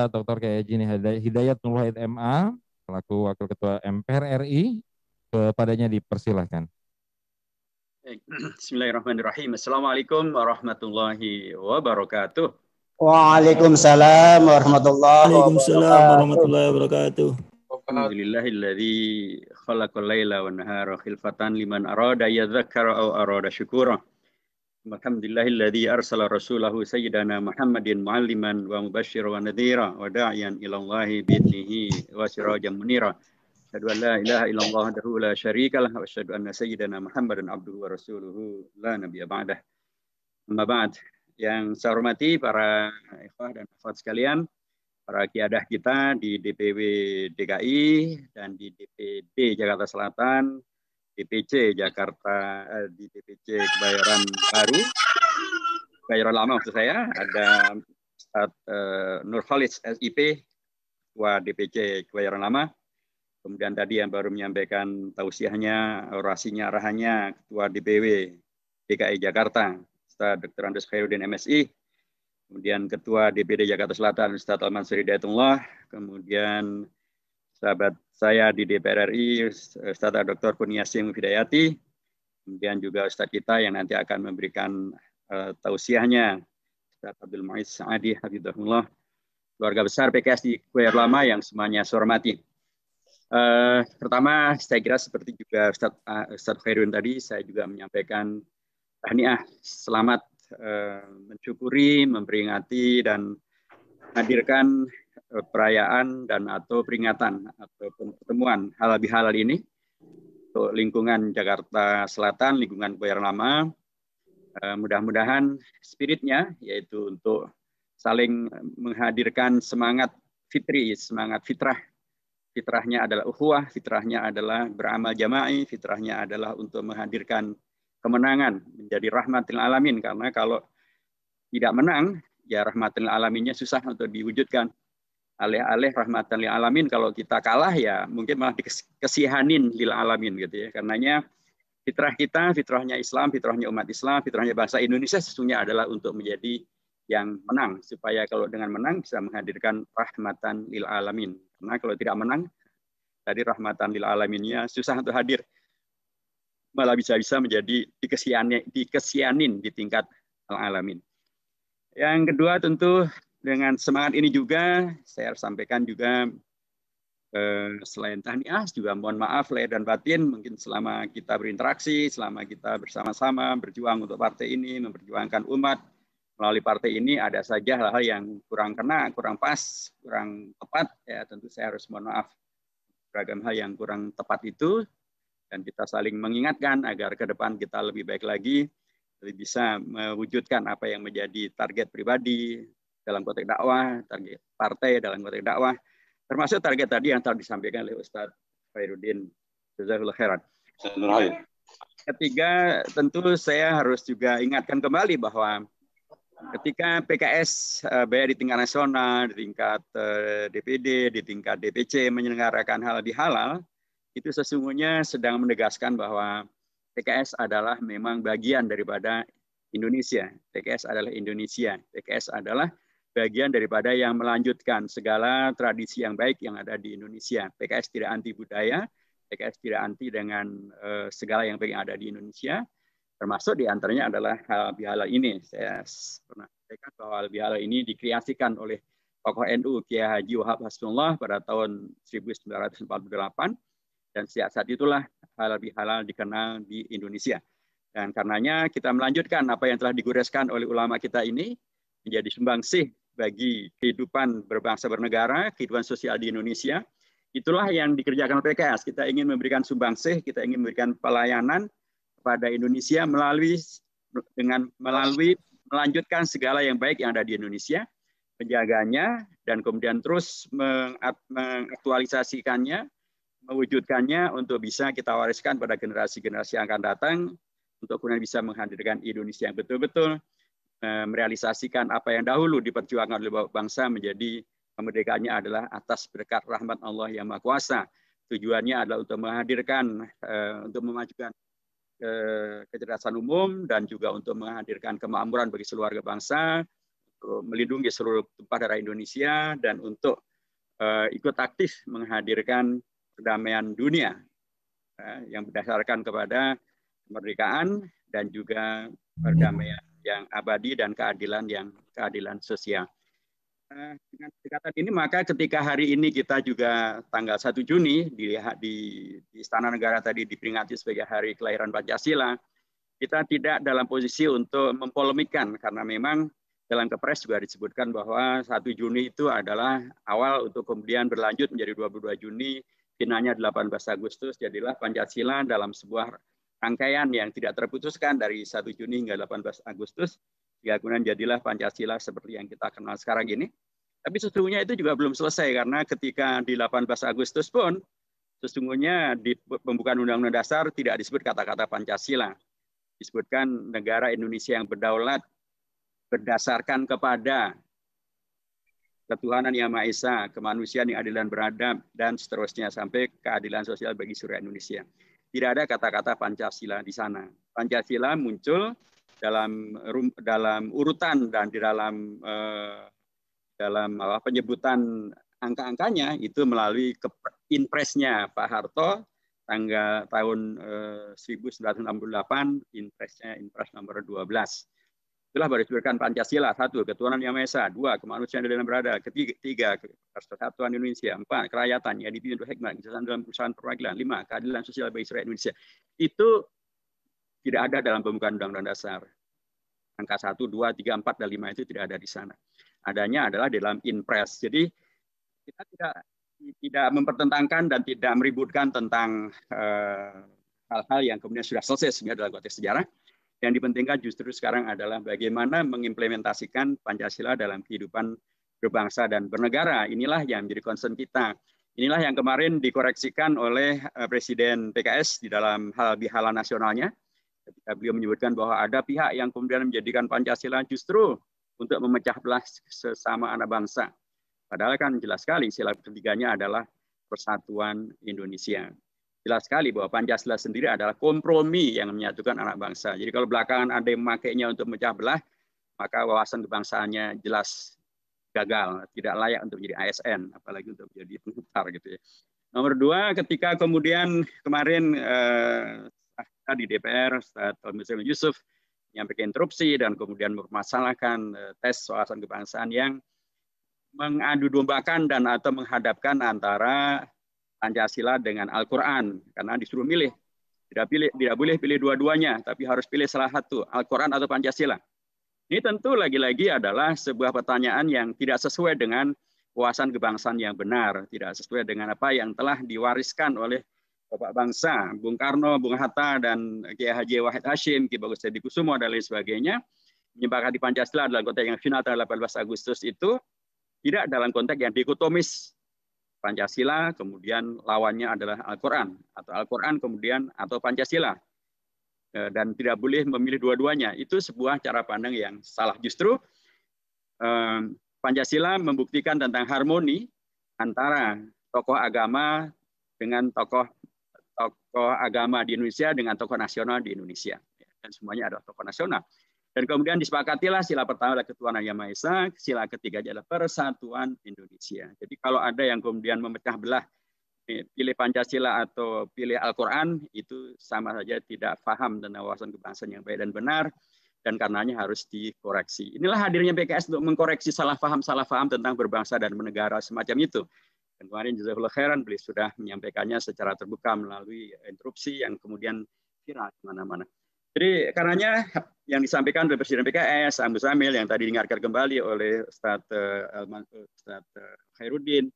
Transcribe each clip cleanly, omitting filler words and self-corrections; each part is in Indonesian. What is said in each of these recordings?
Bapak Dr. Kiai Haji Hidayat Nur Wahid MA, selaku Wakil Ketua MPR RI, kepadanya dipersilahkan. Bismillahirrahmanirrahim. Assalamualaikum warahmatullahi wabarakatuh. Waalaikumsalam warahmatullahi wabarakatuh. Alhamdulillahilladzi khalaqal laila wan nahara khilfatan liman arada yadzakkara aw arada syukura. Alhamdulillahilladzi arsala rasulahu sayyidana Muhammadin mualliman wa mubasysyiran wa nadhira wa da'iyan ila Allahi bi'idnihi wa sirajan munira. Asyhadu an la ilaha illallah wahdahu la syarikalah wa asyhadu anna sayyidana Muhammadan abduhu wa rasuluhu la nabiyya ba'dah. Amma ba'd. Yang saya hormati para ikhwah dan akhwat sekalian, para qiyadah kita di DPW DKI dan di DPD Jakarta Selatan, DPC Jakarta, di DPC Kebayoran Baru, Kebayoran Lama maksud saya, ada Ustaz Nur Khalid SIP, Ketua DPC Kebayoran Lama. Kemudian tadi yang baru menyampaikan tausiahnya, orasinya, arahannya, Ketua DPW DKI Jakarta, Ustaz Dr. Andes Khairuddin MSI. Kemudian Ketua DPD Jakarta Selatan, Ustaz Al-Mansur Hidayatullah. Kemudian sahabat saya di DPR RI, Ustaz Dr. Kurniasih Mufidayati. Kemudian juga Ustaz kita yang nanti akan memberikan tausiahnya, Ustaz Abdul Muiz Saadi Hafizahullah. Keluarga besar PKS di Kebayoran Lama yang semuanya saya hormati. Pertama, saya kira seperti juga Ustaz Khairuddin tadi, saya juga menyampaikan tahniah, selamat mensyukuri, memperingati, dan hadirkan perayaan dan atau peringatan ataupun pertemuan halal bihalal ini untuk lingkungan Jakarta Selatan, lingkungan Kebayoran Lama. Mudah-mudahan spiritnya yaitu untuk saling menghadirkan semangat fitri, semangat fitrah. Fitrahnya adalah ukhuwah, fitrahnya adalah beramal jama'i, fitrahnya adalah untuk menghadirkan kemenangan menjadi rahmatil alamin, karena kalau tidak menang ya rahmatil alaminnya susah untuk diwujudkan. Alih-alih rahmatan lil alamin, kalau kita kalah ya mungkin malah dikesihanin lil alamin gitu ya. Karenanya fitrah kita, fitrahnya Islam, fitrahnya umat Islam, fitrahnya bangsa Indonesia sesungguhnya adalah untuk menjadi yang menang, supaya kalau dengan menang bisa menghadirkan rahmatan lil alamin. Karena kalau tidak menang, tadi rahmatan lil alaminnya susah untuk hadir, malah bisa-bisa menjadi dikesianin di tingkat al alamin. Yang kedua tentu dengan semangat ini juga saya sampaikan juga selain tahniah juga mohon maaf lahir dan batin, mungkin selama kita berinteraksi, selama kita bersama-sama berjuang untuk partai ini, memperjuangkan umat melalui partai ini, ada saja hal-hal yang kurang kena, kurang pas, kurang tepat, ya tentu saya harus mohon maaf beragam hal yang kurang tepat itu, dan kita saling mengingatkan agar ke depan kita lebih baik lagi, lebih bisa mewujudkan apa yang menjadi target pribadi dalam konteks dakwah, target partai dalam konteks dakwah, termasuk target tadi yang telah disampaikan oleh Ustaz Khairuddin. Jazakallahu khairan. Ketiga, tentu saya harus juga ingatkan kembali bahwa ketika PKS baik di tingkat nasional, di tingkat DPD, di tingkat DPC menyelenggarakan halal bihalal, itu sesungguhnya sedang menegaskan bahwa PKS adalah memang bagian daripada Indonesia. PKS adalah Indonesia. PKS adalah bagian daripada yang melanjutkan segala tradisi yang baik yang ada di Indonesia. PKS tidak anti budaya, PKS tidak anti dengan segala yang baik yang ada di Indonesia, termasuk diantaranya adalah halal bihalal ini. Saya pernah sampaikan bahwa halal bihalal ini dikreasikan oleh tokoh NU Kiai Haji Wahab Hasbullah pada tahun 1948, dan sejak saat itulah halal bihalal dikenal di Indonesia. Dan karenanya kita melanjutkan apa yang telah digoreskan oleh ulama kita ini menjadi sumbangsih bagi kehidupan berbangsa bernegara, kehidupan sosial di Indonesia. Itulah yang dikerjakan oleh PKS. Kita ingin memberikan sumbangsih, kita ingin memberikan pelayanan kepada Indonesia melalui melanjutkan segala yang baik yang ada di Indonesia, menjaganya, dan kemudian terus mengaktualisasikannya, mewujudkannya untuk bisa kita wariskan pada generasi-generasi yang akan datang, untuk kemudian bisa menghadirkan Indonesia yang betul-betul merealisasikan apa yang dahulu diperjuangkan oleh bangsa menjadi kemerdekaannya adalah atas berkat rahmat Allah yang Maha Kuasa. Tujuannya adalah untuk menghadirkan, untuk memajukan kecerdasan umum dan juga untuk menghadirkan kemakmuran bagi seluruh warga bangsa, melindungi seluruh tumpah darah Indonesia dan untuk ikut aktif menghadirkan perdamaian dunia yang berdasarkan kepada kemerdekaan dan juga perdamaian yang abadi dan keadilan sosial. Dengan pendekatan ini maka ketika hari ini kita juga tanggal 1 Juni dilihat di Istana Negara tadi diperingati sebagai hari kelahiran Pancasila, kita tidak dalam posisi untuk mempolemikkan karena memang dalam Kepres juga disebutkan bahwa 1 Juni itu adalah awal untuk kemudian berlanjut menjadi 22 Juni, finalnya 18 Agustus, jadilah Pancasila dalam sebuah rangkaian yang tidak terputuskan dari 1 Juni hingga 18 Agustus, ya kemudian jadilah Pancasila seperti yang kita kenal sekarang ini. Tapi sesungguhnya itu juga belum selesai karena ketika di 18 Agustus pun sesungguhnya di pembukaan Undang-Undang Dasar tidak disebut kata-kata Pancasila. Disebutkan negara Indonesia yang berdaulat berdasarkan kepada ketuhanan yang Maha Esa, kemanusiaan yang adil dan beradab, dan seterusnya sampai keadilan sosial bagi seluruh Indonesia. Tidak ada kata-kata Pancasila di sana. Pancasila muncul dalam urutan dan di dalam penyebutan angka-angkanya itu melalui Inpresnya Pak Harto tahun 1968, Inpres nomor 12. Itulah baru disebutkan Pancasila: 1. Ketuhanan yang Maha Esa, 2. Kemanusiaan dan beradab, 3. Persatuan Indonesia, 4. Kerakyatan yang dipimpin oleh hikmat, kejaksaan dalam perusahaan perwakilan, 5. Keadilan sosial bagi seluruh Indonesia. Itu tidak ada dalam pembukaan Undang-Undang Dasar. Angka 1, 2, 3, 4, dan 5 itu tidak ada di sana. Adanya adalah dalam Inpres. Jadi kita tidak mempertentangkan dan tidak meributkan tentang hal-hal yang kemudian sudah selesai sebenarnya dalam konteks sejarah. Yang dipentingkan justru sekarang adalah bagaimana mengimplementasikan Pancasila dalam kehidupan berbangsa dan bernegara. Inilah yang menjadi concern kita. Inilah yang kemarin dikoreksikan oleh Presiden PKS di dalam hal bihala nasionalnya. Ketika beliau menyebutkan bahwa ada pihak yang kemudian menjadikan Pancasila justru untuk memecah belah sesama anak bangsa. Padahal kan jelas sekali sila ketiganya adalah persatuan Indonesia. Jelas sekali bahwa Pancasila sendiri adalah kompromi yang menyatukan anak bangsa. Jadi kalau belakangan ada yang memakainya untuk memecah belah, maka wawasan kebangsaannya jelas gagal, tidak layak untuk menjadi ASN, apalagi untuk menjadi penghutar gitu ya. Nomor 2, ketika kemudian kemarin di DPR, Ustaz Muslim Yusuf menyampaikan interupsi dan kemudian mempermasalahkan tes wawasan kebangsaan yang mengadu dombakan dan atau menghadapkan antara Pancasila dengan Al-Quran, karena disuruh milih. Tidak boleh pilih dua-duanya, tapi harus pilih salah satu, Al-Quran atau Pancasila. Ini tentu lagi-lagi adalah sebuah pertanyaan yang tidak sesuai dengan wawasan kebangsaan yang benar, tidak sesuai dengan apa yang telah diwariskan oleh Bapak Bangsa, Bung Karno, Bung Hatta, dan Kiai Haji Wahid Hashim, Ki Bagus Sedikusumo, dan lain sebagainya. Menyepakati Pancasila dalam konteks yang final tanggal 18 Agustus itu tidak dalam konteks yang dikotomis. Pancasila, kemudian lawannya adalah Al-Quran, atau Al-Quran kemudian atau Pancasila. Dan tidak boleh memilih dua-duanya. Itu sebuah cara pandang yang salah. Justru Pancasila membuktikan tentang harmoni antara tokoh agama dengan tokoh agama di Indonesia dengan tokoh nasional di Indonesia. Dan semuanya adalah tokoh nasional. Dan kemudian disepakatilah sila pertama adalah ketuhanan yang Maha Esa, sila ketiga adalah persatuan Indonesia. Jadi kalau ada yang kemudian memecah belah, pilih Pancasila atau pilih Al-Quran, itu sama saja tidak paham tentang wawasan kebangsaan yang baik dan benar, dan karenanya harus dikoreksi. Inilah hadirnya PKS untuk mengkoreksi salah paham tentang berbangsa dan bernegara semacam itu. Dan kemarin jazakallahu khairan, beliau sudah menyampaikannya secara terbuka melalui interupsi yang kemudian viral kemana-mana. Jadi karenanya yang disampaikan oleh Presiden PKS, Agus Amil, yang tadi diingatkan kembali oleh Ustadz Khairuddin,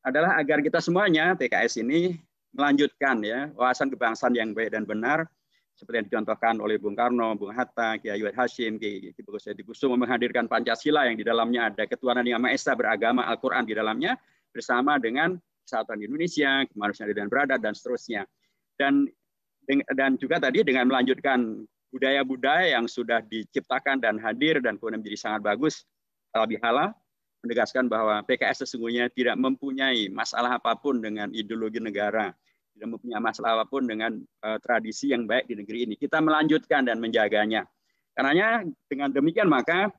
adalah agar kita semuanya PKS ini melanjutkan ya wawasan kebangsaan yang baik dan benar, seperti yang dicontohkan oleh Bung Karno, Bung Hatta, Kiai Wahid Hashim, Ki Bagus Sedikusumo, menghadirkan Pancasila yang di dalamnya ada ketuhanan yang Maha Esa beragama, Al-Quran di dalamnya, bersama dengan persatuan Indonesia, kemanusiaan dan beradab, dan seterusnya. Dan juga tadi dengan melanjutkan budaya-budaya yang sudah diciptakan dan hadir dan kemudian menjadi sangat bagus, lebih halal, menegaskan bahwa PKS sesungguhnya tidak mempunyai masalah apapun dengan ideologi negara, tidak mempunyai masalah apapun dengan tradisi yang baik di negeri ini. Kita melanjutkan dan menjaganya. Karenanya dengan demikian maka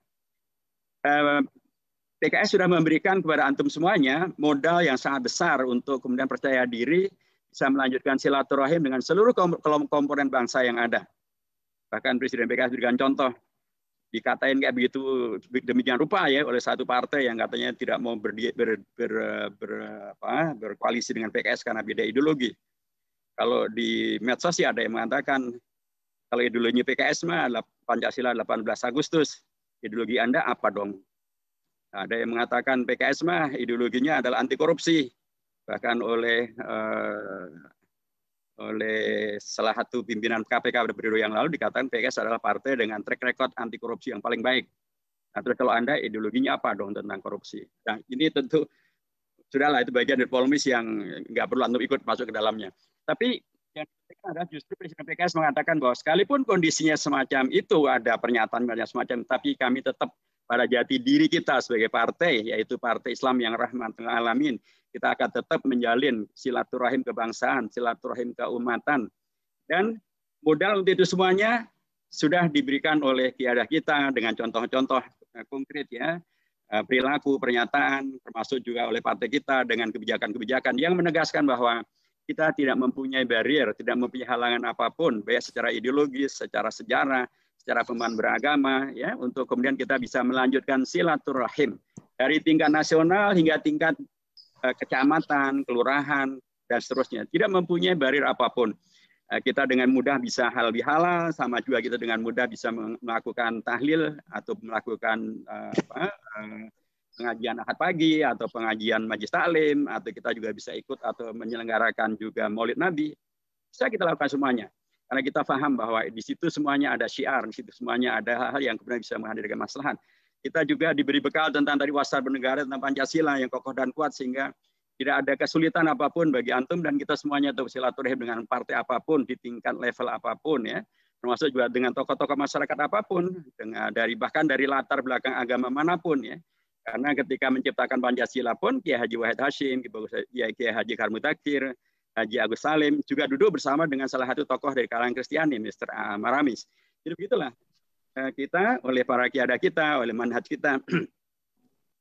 PKS sudah memberikan kepada antum semuanya modal yang sangat besar untuk kemudian percaya diri bisa melanjutkan silaturahim dengan seluruh komponen bangsa yang ada. Bahkan Presiden PKS berikan contoh, dikatain kayak begitu demikian rupa ya oleh satu partai yang katanya tidak mau berkoalisi dengan PKS karena beda ideologi. Kalau di medsos sih ada yang mengatakan kalau ideologi PKS mah Pancasila 18 Agustus, ideologi Anda apa dong? Ada yang mengatakan PKS mah ideologinya adalah anti korupsi, bahkan oleh salah satu pimpinan KPK pada periode yang lalu dikatakan PKS adalah partai dengan track record anti korupsi yang paling baik. Nah, terus kalau Anda ideologinya apa dong tentang korupsi? Nah, ini tentu sudahlah itu bagian dari polemis yang nggak perlu Anda ikut masuk ke dalamnya. Tapi yang adalah justru Presiden PKS mengatakan bahwa sekalipun kondisinya semacam itu, ada pernyataan semacam, tapi kami tetap pada jati diri kita sebagai partai, yaitu Partai Islam yang rahmatul alamin, kita akan tetap menjalin silaturahim kebangsaan, silaturahim keumatan. Dan modal untuk itu semuanya sudah diberikan oleh kiadah kita dengan contoh-contoh konkret ya, perilaku, pernyataan, termasuk juga oleh partai kita dengan kebijakan-kebijakan yang menegaskan bahwa kita tidak mempunyai barrier, tidak mempunyai halangan apapun, baik secara ideologis, secara sejarah, secara pemahaman beragama, ya, untuk kemudian kita bisa melanjutkan silaturahim dari tingkat nasional hingga tingkat kecamatan, kelurahan, dan seterusnya. Tidak mempunyai barrier apapun. Kita dengan mudah bisa halal bihalal, sama juga kita dengan mudah bisa melakukan tahlil atau melakukan pengajian ahad pagi atau pengajian majlis taklim, atau kita juga bisa ikut atau menyelenggarakan juga maulid Nabi. Bisa kita lakukan semuanya. Karena kita paham bahwa di situ semuanya ada syiar, di situ semuanya ada hal-hal yang kemudian bisa menghadirkan maslahat. Kita juga diberi bekal tentang tadi wasar bernegara, tentang Pancasila yang kokoh dan kuat, sehingga tidak ada kesulitan apapun bagi antum dan kita semuanya untuk silaturahim dengan partai apapun, di tingkat level apapun ya. Termasuk juga dengan tokoh-tokoh masyarakat apapun, bahkan dari latar belakang agama manapun ya. Karena ketika menciptakan Pancasila pun Kiai Haji Wahid Hashim, Kiai Haji Karmutakir, Haji Agus Salim juga duduk bersama dengan salah satu tokoh dari kalangan Kristiani, Mr. Maramis. Jadi begitulah kita oleh para kiai kita, oleh manhaj kita,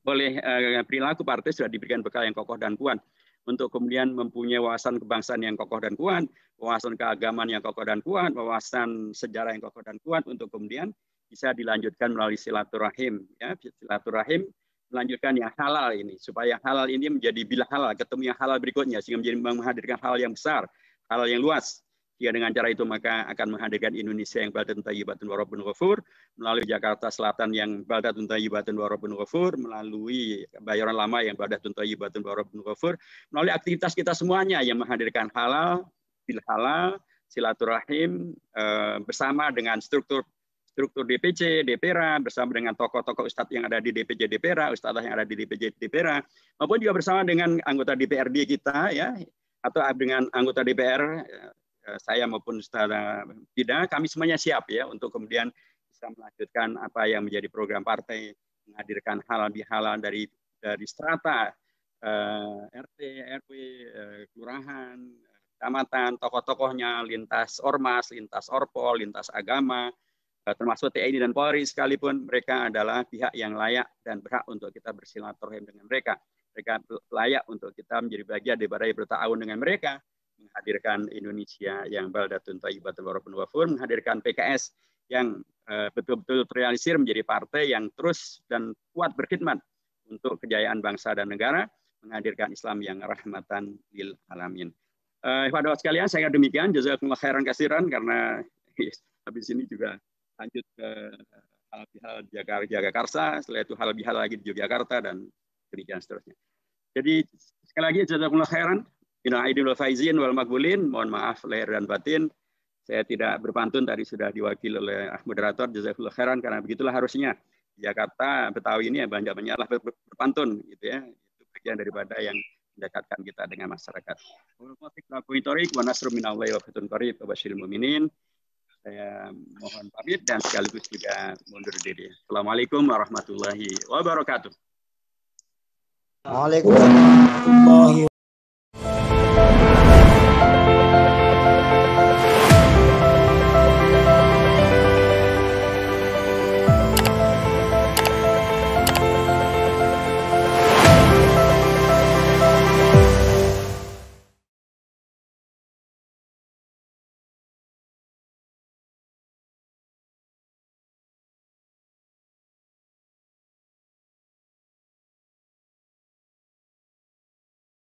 oleh perilaku partai sudah diberikan bekal yang kokoh dan kuat untuk kemudian mempunyai wawasan kebangsaan yang kokoh dan kuat, wawasan keagamaan yang kokoh dan kuat, wawasan sejarah yang kokoh dan kuat untuk kemudian bisa dilanjutkan melalui silaturahim. Ya, silaturahim melanjutkan yang halal ini, supaya halal ini menjadi bila halal, ketemu yang halal berikutnya, sehingga menjadi menghadirkan hal yang besar, hal yang luas. Jika dengan cara itu maka akan menghadirkan Indonesia yang baldatun thayyibatun wa rabbun ghafur, melalui Jakarta Selatan yang baldatun thayyibatun wa rabbun ghafur, melalui Bayoran Lama yang baldatun thayyibatun wa rabbun ghafur, melalui aktivitas kita semuanya yang menghadirkan halal, bil halal, silaturahim bersama dengan struktur DPC, DPRA, bersama dengan tokoh-tokoh ustadz yang ada di DPC DPRA, ustadzah yang ada di DPC DPRA, maupun juga bersama dengan anggota DPRD kita, ya, atau dengan anggota DPR, saya maupun ustadzah tidak, kami semuanya siap ya untuk kemudian bisa melanjutkan apa yang menjadi program partai, menghadirkan halal bihalal dari strata RT, RW, kelurahan, kecamatan, tokoh-tokohnya, lintas ormas, lintas orpol, lintas agama, termasuk TNI dan Polri sekalipun, mereka adalah pihak yang layak dan berhak untuk kita bersilaturahim dengan mereka. Mereka layak untuk kita menjadi bagian daripada bertahun dengan mereka, menghadirkan Indonesia yang baldatun thayyibatun wa rabbun ghafur, menghadirkan PKS yang betul-betul terrealisir menjadi partai yang terus dan kuat berkhidmat untuk kejayaan bangsa dan negara, menghadirkan Islam yang rahmatan lil alamin. Pada sekalian, saya demikian, jazakumullah khairan katsiran, karena habis ini juga lanjut ke hal Jagakarsa, setelah itu hal bihal lagi di Yogyakarta dan demikian seterusnya. Jadi sekali lagi jazakumullah khairan, minal aidin wal faizin wal maqbulin, mohon maaf lahir dan batin. Saya tidak berpantun, tadi sudah diwakili oleh moderator, jazakumullah khairan, karena begitulah harusnya. Jakarta, Betawi ini ya banyak-banyaklah berpantun gitu ya. Itu bagian daripada yang mendekatkan kita dengan masyarakat. Wa nasrun minallahi wa fathun qarib wa basyiril mu'minin. Saya mohon pamit dan sekaligus juga mundur diri. Assalamualaikum warahmatullahi wabarakatuh. Waalaikumsalam warahmatullahi